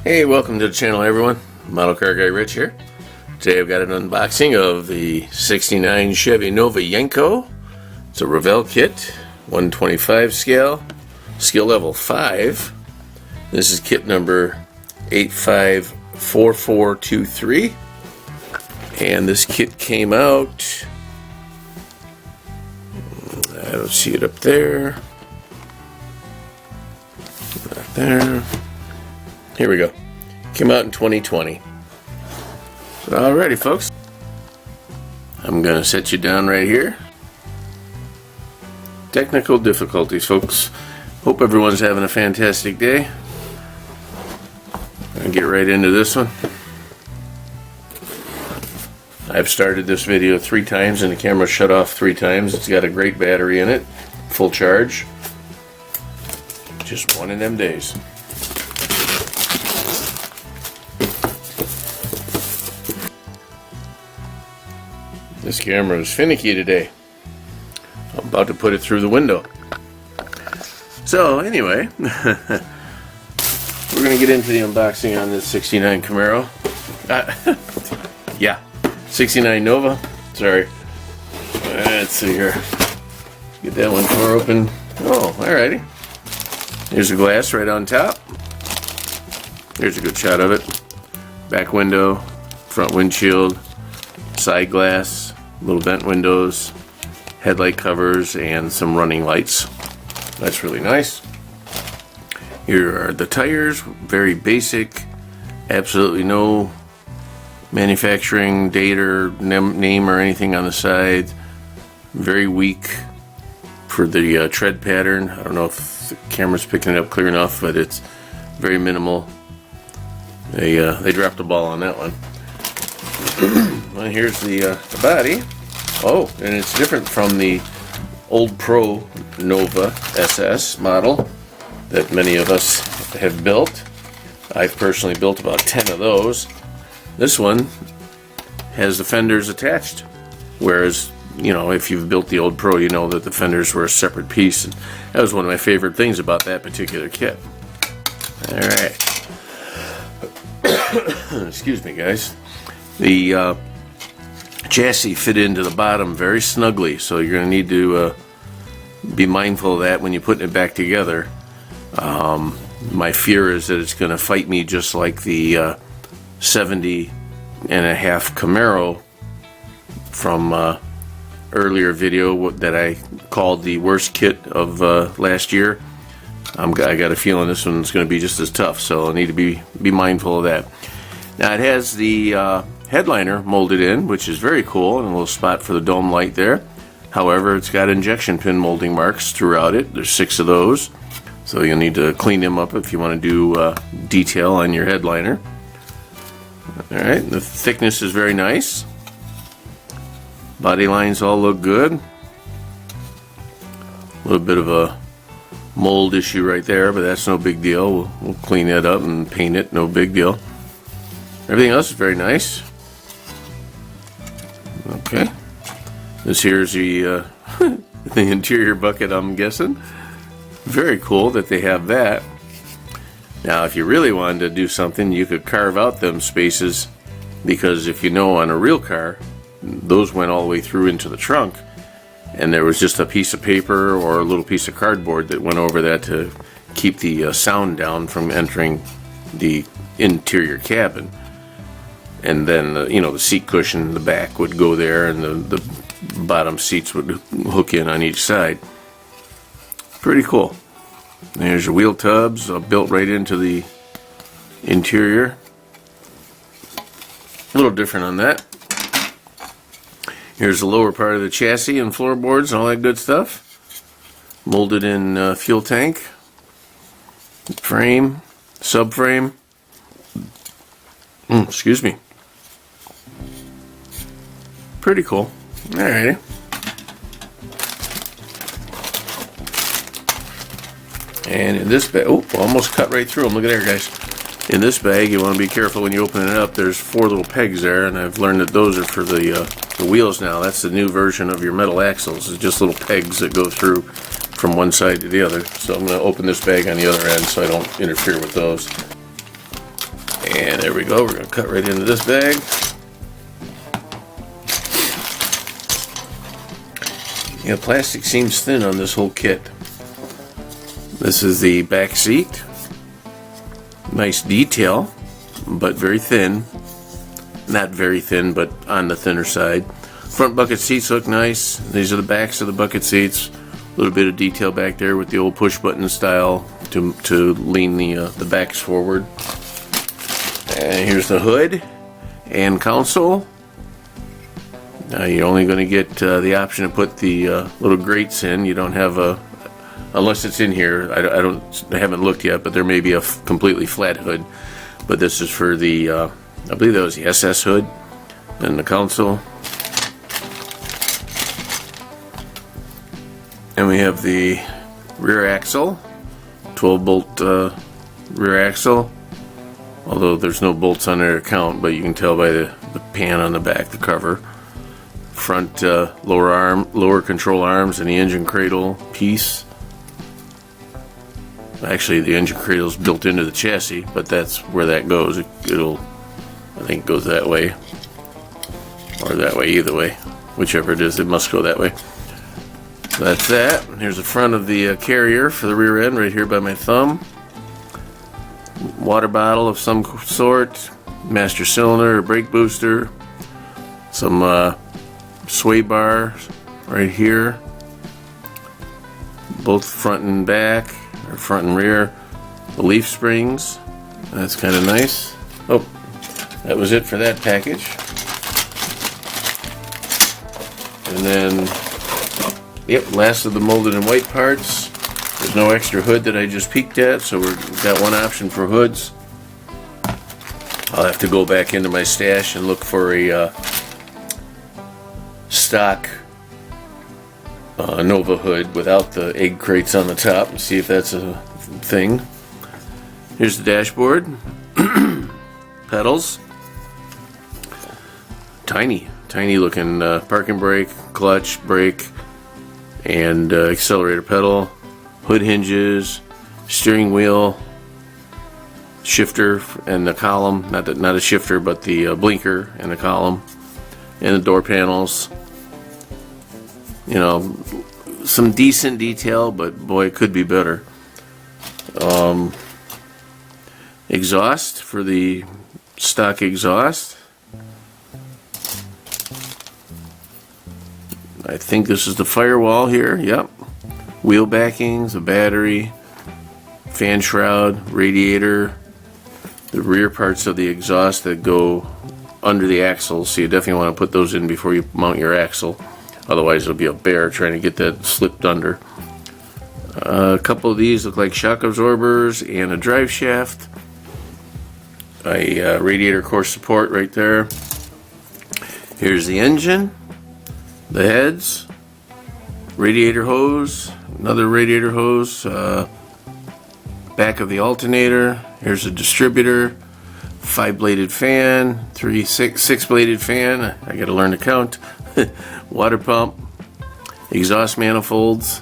Hey, welcome to the channel everyone. Model Car Guy Rich here. Today I've got an unboxing of the 69 Chevy Nova Yenko. It's a Revell kit, 125 scale, skill level 5. This is kit number 854423. And this kit came out, I don't see it up there. Right there. Here we go. Came out in 2020. So, alrighty, folks. I'm going to set you down right here. Technical difficulties, folks. Hope everyone's having a fantastic day. I'll get right into this one. I've started this video 3 times and the camera shut off 3 times. It's got a great battery in it. Full charge. Just one of them days. This camera is finicky today. I'm about to put it through the window. So anyway, we're going to get into the unboxing on this 69 Camaro. Yeah, 69 Nova. Sorry. Let's see here. Get that one door open. Oh, alrighty. Here's the glass right on top. Here's a good shot of it. Back window, front windshield, side glass, little vent windows, headlight covers, and some running lights. That's really nice. Here are the tires, very basic, absolutely no manufacturing date or name or anything on the side. Very weak for the tread pattern. I don't know if the camera's picking it up clear enough, but it's very minimal. They dropped the ball on that one. Well, here's the body. Oh, and it's different from the old Pro Nova SS model that many of us have built. I've personally built about 10 of those. This one has the fenders attached, whereas, you know, if you've built the old Pro, you know that the fenders were a separate piece. And that was one of my favorite things about that particular kit. Alright. Excuse me, guys. The chassis fit into the bottom very snugly, so you're going to need to be mindful of that when you're putting it back together. My fear is that it's going to fight me just like the 70 and a half Camaro from earlier video that I called the worst kit of last year. I got a feeling this one's going to be just as tough, so I need to be mindful of that. Now it has the headliner molded in, which is very cool, and a little spot for the dome light there. However, it's got injection pin molding marks throughout it. There's 6 of those, so you'll need to clean them up if you want to do detail on your headliner. Alright, the thickness is very nice. Body lines all look good. A little bit of a mold issue right there, but that's no big deal. We'll clean that up and paint it, no big deal. Everything else is very nice. Okay. This here's the the interior bucket, I'm guessing. Very cool that they have that. Now, if you really wanted to do something, you could carve out them spaces, because if you know, on a real car, those went all the way through into the trunk, and there was just a piece of paper or a little piece of cardboard that went over that to keep the sound down from entering the interior cabin. And then, you know, the seat cushion in the back would go there, and the bottom seats would hook in on each side. Pretty cool. There's your wheel tubs built right into the interior. A little different on that. Here's the lower part of the chassis and floorboards and all that good stuff. Molded in fuel tank, frame, subframe. Excuse me. Pretty cool. Alrighty. And in this bag, oh, almost cut right through them. Look at there, guys. In this bag, you want to be careful when you open it up. There's 4 little pegs there, and I've learned that those are for the wheels now. That's the new version of your metal axles. It's just little pegs that go through from one side to the other. So I'm going to open this bag on the other end so I don't interfere with those. And there we go, we're going to cut right into this bag. Yeah, plastic seems thin on this whole kit. This is the back seat. Nice detail, but very thin. Not very thin, but on the thinner side. Front bucket seats look nice. These are the backs of the bucket seats. A little bit of detail back there with the old push button style to lean the backs forward. And here's the hood and console. Now you're only going to get the option to put the little grates in. You don't have a, unless it's in here. I haven't looked yet, but there may be a completely flat hood. But this is for the, I believe that was the SS hood and the console. And we have the rear axle, 12-bolt rear axle. Although there's no bolts on their account, but you can tell by the pan on the back, the cover. Front lower control arms, and the engine cradle piece. Actually, the engine cradle is built into the chassis, but that's where that goes. It'll, I think, it goes that way or that way. Either way, whichever it is, it must go that way. That's that. Here's the front of the carrier for the rear end, right here by my thumb. Water bottle of some sort, master cylinder, brake booster, some sway bar right here, both front and back, or front and rear. The leaf springs, that's kind of nice. Oh, that was it for that package. And then, yep, last of the molded in white parts. There's no extra hood that I just peeked at, so we've got one option for hoods. I'll have to go back into my stash and look for a stock Nova hood without the egg crates on the top and see if that's a thing. Here's the dashboard. Pedals. Tiny looking parking brake, clutch, brake, and accelerator pedal. Hood hinges, steering wheel, shifter, and the column. Not a shifter, but the blinker and the column, and the door panels. You know, some decent detail, but boy, it could be better. Exhaust for the stock exhaust. I think this is the firewall here. Yep. Wheel backings, a battery, fan shroud, radiator, the rear parts of the exhaust that go under the axle, so you definitely want to put those in before you mount your axle. Otherwise it'll be a bear trying to get that slipped under. A couple of these look like shock absorbers and a drive shaft. A radiator core support right there. Here's the engine, the heads, radiator hose, another radiator hose, back of the alternator. Here's a distributor, 5-bladed fan, six-bladed fan. I gotta learn to count. Water pump, exhaust manifolds,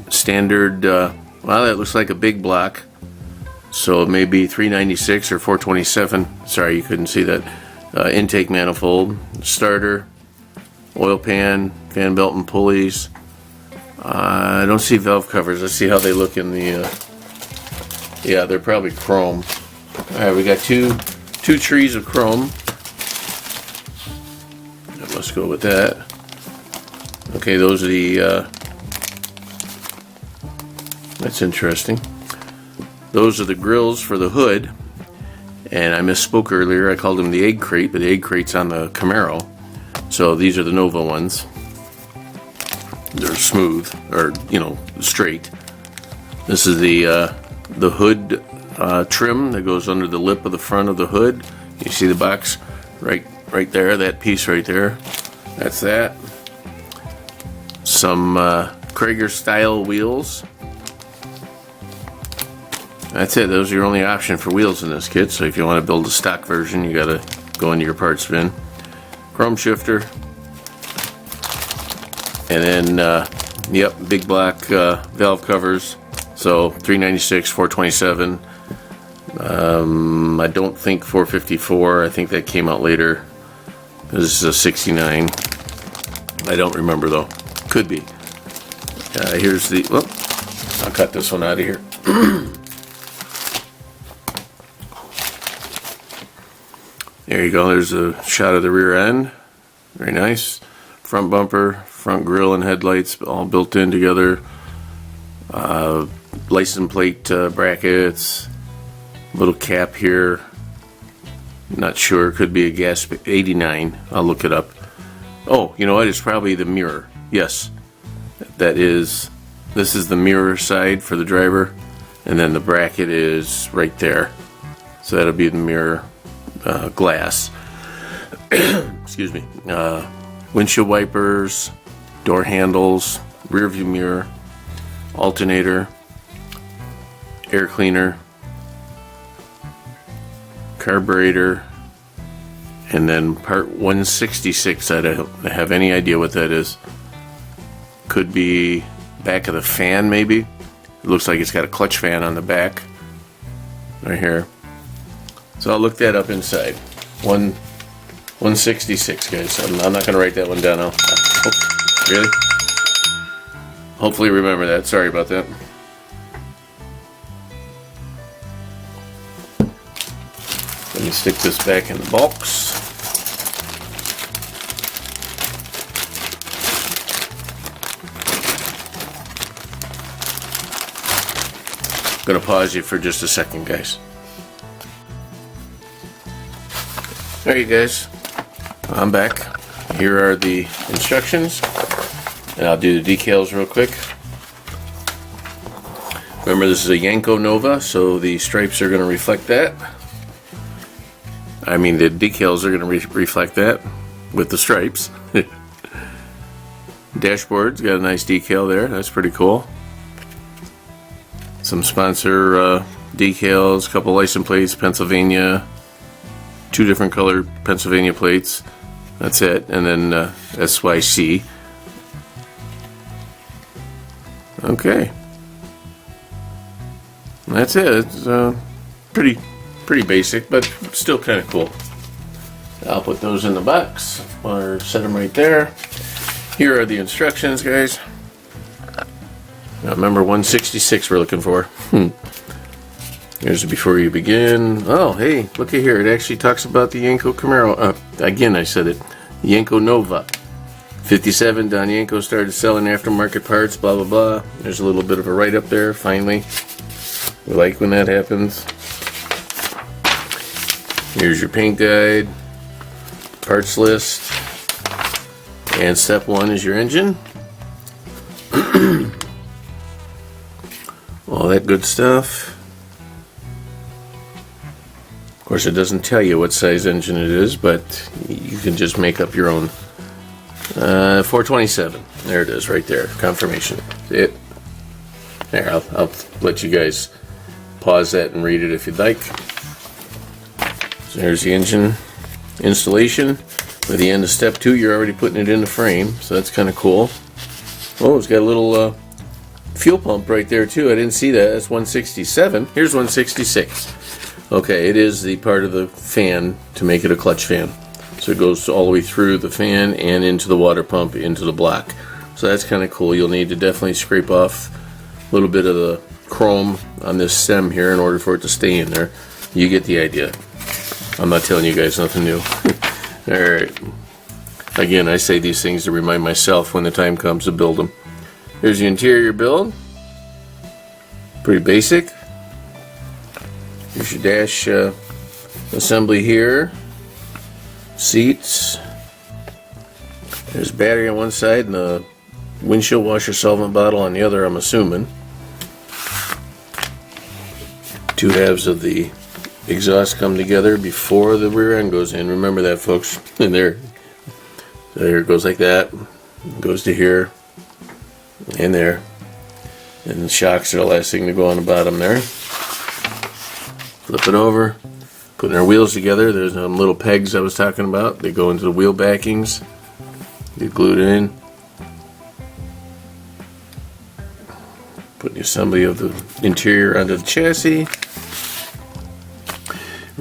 standard. Well, that looks like a big block, so it may be 396 or 427. Sorry, you couldn't see that. Intake manifold, starter, oil pan, fan belt and pulleys. I don't see valve covers. Let's see how they look in the. Yeah, they're probably chrome. All right, we got two trees of chrome. Let's go with that. Okay, those are the. That's interesting. Those are the grills for the hood. And I misspoke earlier. I called them the egg crate, but the egg crate's on the Camaro. So these are the Nova ones. They're smooth, or straight. This is the hood trim that goes under the lip of the front of the hood. You see the box right there, that piece right there. That's that. Some Krager style wheels. That's it. Those are your only option for wheels in this kit. So if you want to build a stock version, you gotta go into your parts bin. Chrome shifter. And then, yep, big block valve covers. So 396, 427. I don't think 454. I think that came out later. This is a 69. I don't remember though. Could be. Here's the. Well, I'll cut this one out of here. There you go. There's a shot of the rear end. Very nice. Front bumper, front grille, and headlights all built in together. License plate brackets. Little cap here. Not sure. Could be a gas 89. I'll look it up. Oh, you know what? It's probably the mirror. Yes. That is. This is the mirror side for the driver. And then the bracket is right there. So that'll be the mirror glass. Excuse me. Windshield wipers. Door handles. Rear view mirror. Alternator. Air cleaner. Carburetor, and then part 166. I don't have any idea what that is. Could be back of the fan, maybe. It looks like it's got a clutch fan on the back right here. So I'll look that up inside. 166, guys. I'm not going to write that one down. Really? Hopefully remember that. Sorry about that. Let me stick this back in the box. I'm going to pause you for just a second, guys. Alright, guys. I'm back. Here are the instructions. And I'll do the decals real quick. Remember, this is a Yenko Nova, so the stripes are going to reflect that. I mean, the decals are going to reflect that with the stripes. Dashboard's got a nice decal there. That's pretty cool. Some sponsor decals, couple license plates, Pennsylvania, 2 different color Pennsylvania plates. That's it. And then SYC. Okay. That's it. It's pretty basic, but still kind of cool. I'll put those in the box or set them right there. Here are the instructions, guys. Now remember 166 we're looking for. Here's the before you begin. Oh, hey, look at here. It actually talks about the Yenko Camaro. Again, I said it. Yenko Nova. 57, Don Yenko started selling aftermarket parts, blah, blah, blah. There's a little bit of a write-up there, finally. We like when that happens. Here's your paint guide, parts list, and step 1 is your engine. All that good stuff. Of course, it doesn't tell you what size engine it is, but you can just make up your own. 427. There it is, right there. Confirmation. See it? There, I'll let you guys pause that and read it if you'd like. So there's the engine installation. By the end of step 2, you're already putting it in the frame, so that's kind of cool. Oh, it's got a little fuel pump right there too. I didn't see that. That's 167. Here's 166. Okay, it is the part of the fan to make it a clutch fan. So it goes all the way through the fan and into the water pump, into the block. So that's kind of cool. You'll need to definitely scrape off a little bit of the chrome on this stem here in order for it to stay in there. You get the idea. I'm not telling you guys nothing new. Alright. Again, I say these things to remind myself when the time comes to build them. Here's the interior build. Pretty basic. Here's your dash assembly here. Seats. There's battery on one side and a windshield washer solvent bottle on the other, I'm assuming. 2 halves of the exhaust come together before the rear end goes in. Remember that, folks. And there it goes like that. It goes to here and there. And the shocks are the last thing to go on the bottom there. Flip it over. Putting our wheels together. There's them little pegs I was talking about. They go into the wheel backings. Get glued in. Put the assembly of the interior onto the chassis.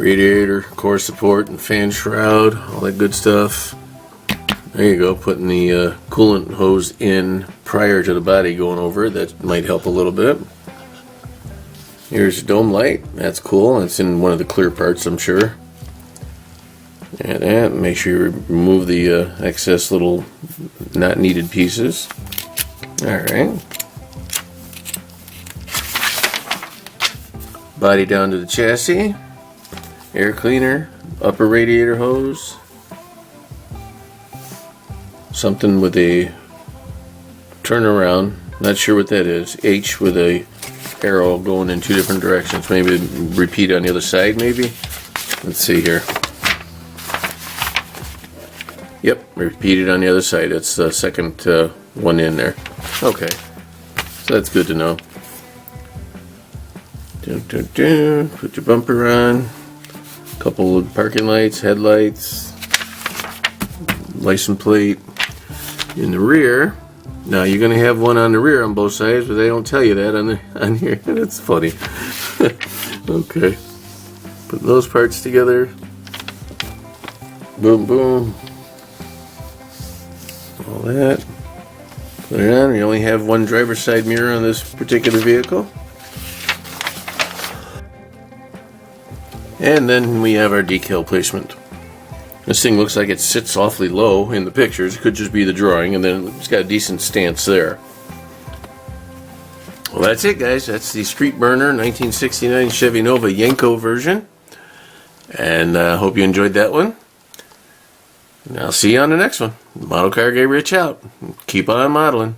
radiator, core support, and fan shroud, all that good stuff. There you go, putting the coolant hose in prior to the body going over it. That might help a little bit. Here's the dome light. That's cool. It's in one of the clear parts, I'm sure. And that, make sure you remove the excess little not needed pieces. Alright. Body down to the chassis. Air cleaner. Upper radiator hose. Something with a turnaround. Not sure what that is. H with a arrow going in two different directions. Maybe repeat on the other side, maybe? Let's see here. Yep, repeated on the other side. That's the second one in there. Okay, so that's good to know. Put your bumper on. Couple of parking lights, headlights, license plate in the rear. Now you're gonna have one on the rear on both sides, but they don't tell you that on here. That's funny. Okay, put those parts together. Boom, boom. All that. Put it on. You only have one driver's side mirror on this particular vehicle. And then we have our decal placement. This thing looks like it sits awfully low in the pictures. It could just be the drawing, and then it's got a decent stance there. Well, that's it, guys. That's the Street Burner 1969 Chevy Nova Yenko version. And I hope you enjoyed that one. And I'll see you on the next one. Model Car Guy Rich out. Keep on modeling.